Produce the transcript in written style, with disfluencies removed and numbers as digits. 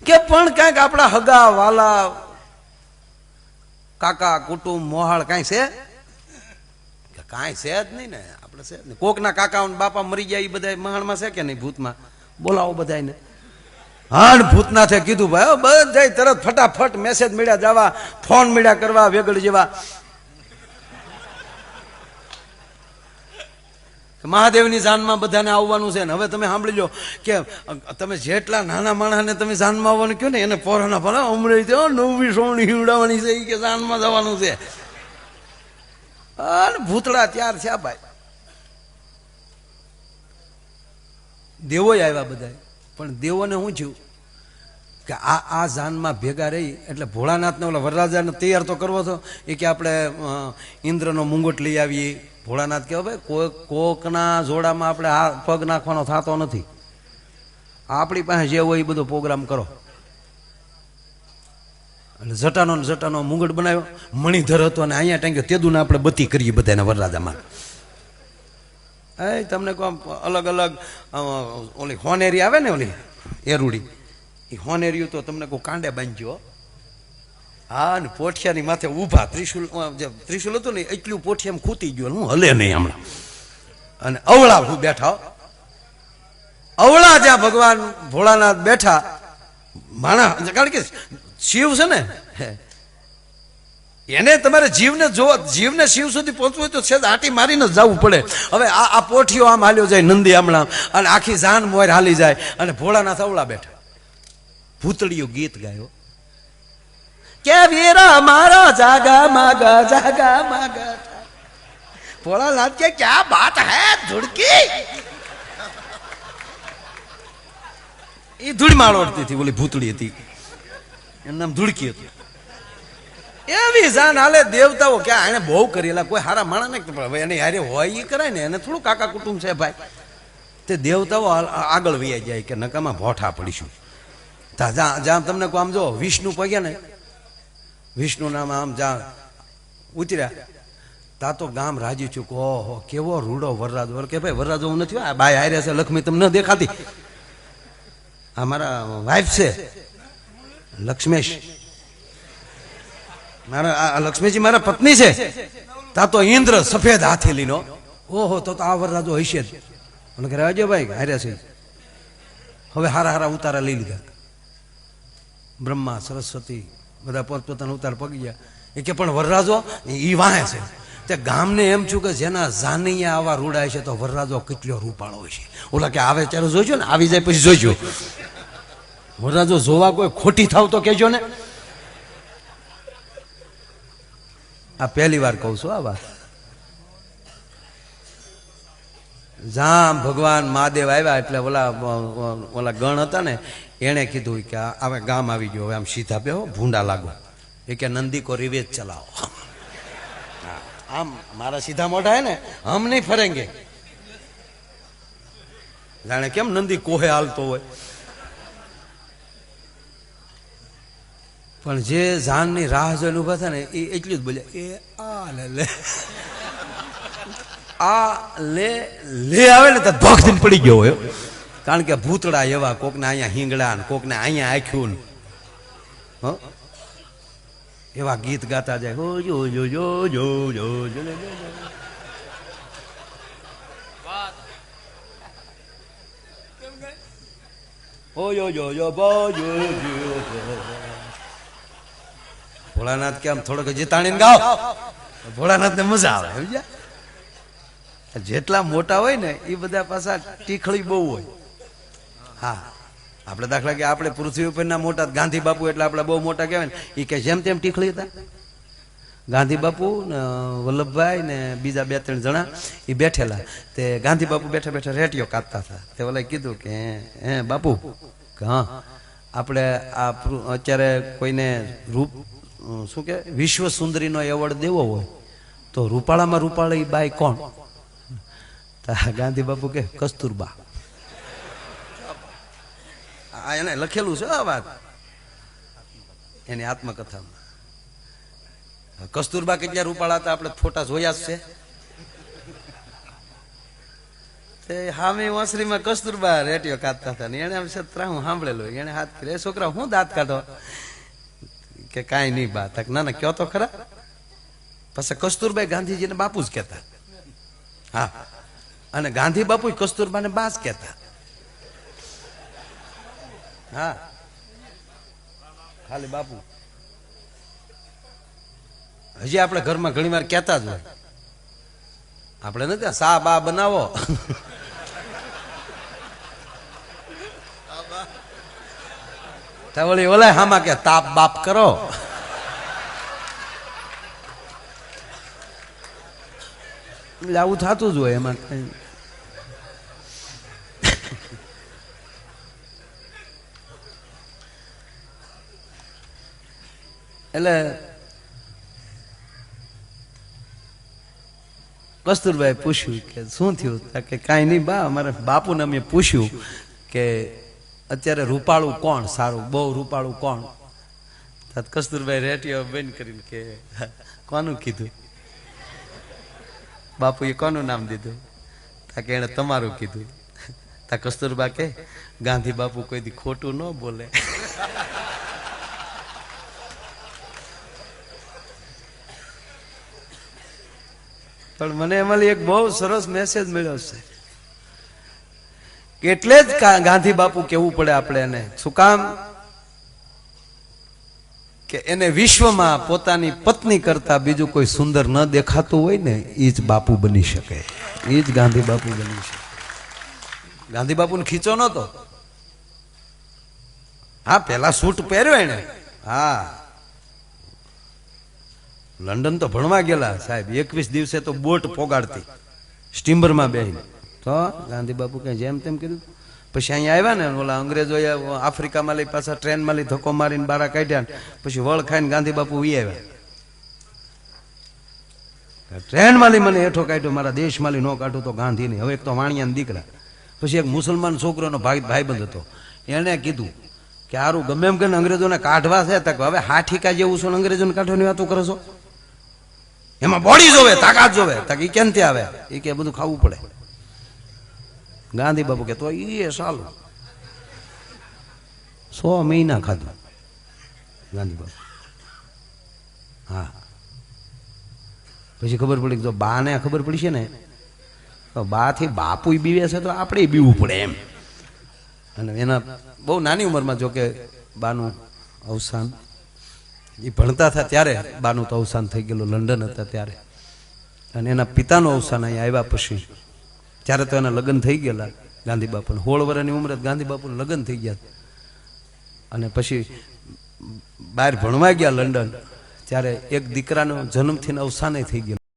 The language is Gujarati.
કે પણ કાંઈક આપણા હગા વાલા કાકા કુટુંબ મોહાળ કાંઈ છે કાંઈ છે જ નહીં ને આપણે છે જ નહીં. કોકના કાકા બાપા મરી ગયા એ બધા મહાણમાં છે કે નહીં ભૂતમાં? બોલાવો બધાને. હા ભૂતનાથે કીધું ભાઈ બધા તરત ફટાફટ મેસેજ મળ્યા જવા, ફોન મળ્યા કરવા વેગળ જેવા. મહાદેવની જાનમાં બધાને આવવાનું છે ને. હવે તમે સાંભળી લો કે તમે જેટલા નાના માણસને તમે જાનમાં આવવાનું કહો ને એને પોરાના ભલા હમણાં નવી સોની હિવડાવવાની છે કે જાનમાં જવાનું છે. અને ભૂતળા ત્યાર છે ભાઈ. દેવો આવ્યા બધા, પણ દેવોને શું થયું કે આ જાનમાં ભેગા રહી એટલે ભોળાનાથને ઓલા વરરાજાને તૈયાર તો કરવો હતો. એ કે આપણે ઇન્દ્રનો મુંગટ લઈ આવીએ. ભોળાનાથ કહે ભાઈ કોકના જોડામાં આપણે આ પગ નાખવાનો થતો નથી, આપણી પાસે જે હોય એ બધો પ્રોગ્રામ કરો. એટલે જટાનો મુંગટ બનાવ્યો, મણિધર હતો અને અહીંયા ટાંગ્યો. તેદુને આપણે બત્તી કરીએ બધાને વરરાજામાં. એ તમને કહો અલગ અલગ ઓલી હોનેરી આવે ને ઓલી એરુડી, એ હોનેર્યું તો તમને કહું કાંડે બાંધ્યો. હા ને પોઠિયાની માથે ઊભા ત્રિશુલ હતું ને એટલું પોઠિયામાં ખૂતી ગયું, હું હલે નહીં હમણાં. અને અવળા હું બેઠા, અવળા જ્યાં ભગવાન ભોળાનાથ બેઠા માણા. કારણ કે શિવ છે ને એને તમારે જીવને શિવ સુધી પહોંચવું હોય તો છે આટી મારીને જ જવું પડે. હવે આ પોઠિયો આમ હાલ્યો જાય નંદી હમણાં, અને આખી જાન મોર હાલી જાય, અને ભોળાનાથ અવળા બેઠા. ભૂતળિયું ગીત ગાયો કે વીરા મારા જાગા માગા. ભોળાનાથ કે ક્યા બાત હે ધુડકી. એ ધૂળમાળ ઓળતી હતી બોલી ભૂતળી હતી, એનું નામ ધુડકી હતું. એવી જાન હાલે. દેવતાઓ ક્યાં એને બહુ કરેલા, કોઈ હારા માણા ને એને હારે હોય એ કરાય ને, એને થોડું કાકા કુટુંબ છે ભાઈ. તે દેવતાઓ આગળ વૈયા જાય કે નકામાં ભોઠા પડીશું. જ્યાં તમને આમ જો વિષ્ણુ પગ્યા ને, વિષ્ણુ નામ આમ જ્યાં ઉતર્યા તા તો ગામ રાજી ચૂક. ઓહો કેવો રૂડો વરરાજો. કે ભાઈ વરરાજો હું નથી, આ બાય હારે છે લક્ષ્મી તમને ન દેખાતી, આ મારા વાઈફ છે લક્ષ્મેશ, મારા લક્ષ્મીજી મારા પત્ની છે. તા તો ઇન્દ્ર સફેદ હાથી લીનો. ઓહો તો આ વરરાજો હશે જ. મને કે રાજ્યભાઈ હારે છે. હવે હારા ઉતારા લઈ લીધા. બ્રહ્મા સરસ્વતી બધા પોતપોતાના ઉતાર પગી ગયા. એ કે પણ વરરાજો એ વાહે છે. તે ગામને એમ છું કે જેના જાનૈયા આવા રૂડાય છે તો વરરાજો કેટલો રૂપાળો હોય છે. ઓલા કે આવે ત્યારે જોઈજો ને, આવી જાય પછી જોઈજો. વરરાજો જોવા કોઈ ખોટી થાવ તો કહેજો ને. આ પહેલી વાર કહું છું આ વાત. જામ ભગવાન મહાદેવ આવ્યા એટલે ઓલા ગણ હતા ને એને કીધું કે હવે ગામ આવી ગયો, હવે આમ સીધા બેહો, ભૂંડા લાગો. એ કે નંદી કો રિવેજ ચલાવો. આમ મારા સીધા મોઢા હે ને હમ નહીં ફરેંગે. જાણે કેમ નંદી કોહે હાલતો હોય. પણ જે જાનની રાહ જોઈને ઉભા થાય ને એ એટલું જ બોલ્યા, એ આ લે આવે ને તો ધોખ દિન પડી ગયો હોય. કારણ કે ભૂતળા એવા, કોકને અહીંયા હિંગડા ને કોકને અહીંયા આખ્યું ને એવા ગીત ગાતા જાય. હો જો જો જો જો જો જો હો જો જો જો ભોળાનાથ કે આમ થોડોક જીતાણીને ગાઓ, ભોળાનાથ ને મજા આવે. સમજ્યા? જેટલા મોટા હોય ને એ બધા પાછા ટીખળી બહુ હોય. હા આપણે દાખલા કે આપણે પૃથ્વી ઉપરના મોટા ગાંધી બાપુ એટલે આપણે બહુ મોટા કહેવાય ને, એ કે જેમ તેમ ટીખળી હતા. ગાંધી બાપુ ને વલ્લભભાઈ ને બીજા 2-3 જણા એ બેઠેલા. તે ગાંધી બાપુ બેઠા બેઠા રેટિયો કાઢતા હતા. તે ઓલા કીધું કે હે બાપુ કે હા આપણે આ અત્યારે કોઈને રૂપ શું કે વિશ્વ સુંદરીનો એવોર્ડ દેવો હોય તો રૂપાળામાં રૂપાળી બાઈ કોણ? ગાંધી બાપુ કે કસ્તુરબા. એને લખેલું છે આ વાત એની આત્મકથામાં. કસ્તુરબા કેટલા રૂપાળા હતા આપણે ફોટા જોયા જ છે. તે હામે ઓસરીમાં કસ્તુરબા રેટિયો કાઢતા હતા ને એને આમ સત્રાહું સાંભળેલું. એને હાથ કર્યો, છોકરા હું દાંત કાઢો કે કાંઈ નહીં બા. ના ના કયો તો ખરા. પછી કસ્તુરબાઈ ગાંધીજીને બાપુ જ કહેતા. હા, અને ગાંધી બાપુ કસ્તુરબાને બા જ કહેતા. હા, ખાલી બાપુ. હજી આપણે ઘરમાં ઘણી વાર કહેતા જ હોય. આપણે નથી સા બા બનાવો. વળી ઓલા હામાં કે તાપ બાપ કરો. એટલે આવું થતું જ હોય એમાં કઈ. એટલે કસ્તુરબાઈ પૂછ્યું કે શું થયું? કે કાંઈ નહીં બા, અમારે બાપુને અમે પૂછ્યું કે અત્યારે રૂપાળું કોણ સારું, બહુ રૂપાળું કોણ? કસ્તુરબાઈ રેટિયો બંધ કરીને કે કોનું કીધું? બાપુએ કોનું નામ દીધું? કે એને તમારું કીધું. તા કસ્તુરબા કે ગાંધી બાપુ કોઈ દી ખોટું ન બોલે. પણ મને એમાં એક બહુ સરસ મેસેજ મળ્યો છે. એટલે જ ગાંધી બાપુ કેવું પડે આપણે એને. શું કામ? કે એને વિશ્વમાં પોતાની પત્ની કરતા બીજું કોઈ સુંદર ન દેખાતું હોય ને એ જ બાપુ બની શકે. એ જ ગાંધી બાપુ બની શકે. ગાંધી બાપુને ખીચો નતો. હા, પેલા સૂટ પહેર્યો એને. હા, લંડન તો ભણવા ગયેલા સાહેબ. 21 દિવસે તો બોટ પોગાડતી સ્ટીમરમાં બેહીને. તો ગાંધી બાપુ કઈ જેમ તેમ કીધું. પછી અહીંયા આવ્યા ને ઓલા અંગ્રેજોએ આફ્રિકામાં લઈ પાછા ટ્રેનમાં લઈ ધક્કો મારીને બારા કાઢ્યા. પછી વળ ખાઈને ગાંધી બાપુ વી આવ્યા. ટ્રેનમાં લઈ મને હેઠો કાઢ્યો, મારા દેશમાં લઈ ન કાઢું તો ગાંધી નહીં. હવે એક તો વાણિયાના દીકરા, પછી એક મુસલમાન છોકરોનો ભાઈબંધ હતો. એને કીધું કે હારું ગમે એમ કરીને અંગ્રેજોને કાઢવા છે. તક હવે હાઠીકા જેવું છો અંગ્રેજોને કાઢવાની વાતો કરો છો? એમાં બોડી જોવે, તાકાત જોવે. તક એ કેમ ત્યાં આવે? એ કે બધું ખાવું પડે. ગાંધી બાપુ કે તો એ સાલું 100 મહિના ખાધું ગાંધી બાપુ. હા, પછી ખબર પડી જો બા ને ખબર પડી છે ને તો બા થી બાપુ બીવે છે તો આપણે બીવું પડે એમ. અને એના બહુ નાની ઉંમરમાં જો કે બાનું અવસાન, એ ભણતા હતા ત્યારે બાનું તો અવસાન થઈ ગયેલું, લંડન હતા ત્યારે. અને એના પિતાનું અવસાન અહીંયા આવ્યા પછી, ત્યારે તો એના લગ્ન થઈ ગયેલા ગાંધી બાપુને. 16 વર્ષની ઉંમરે ગાંધી બાપુને લગ્ન થઈ ગયા. અને પછી બહાર ભણવા ગયા લંડન, ત્યારે એક દીકરાનો જન્મથી અવસાન થઈ ગયો.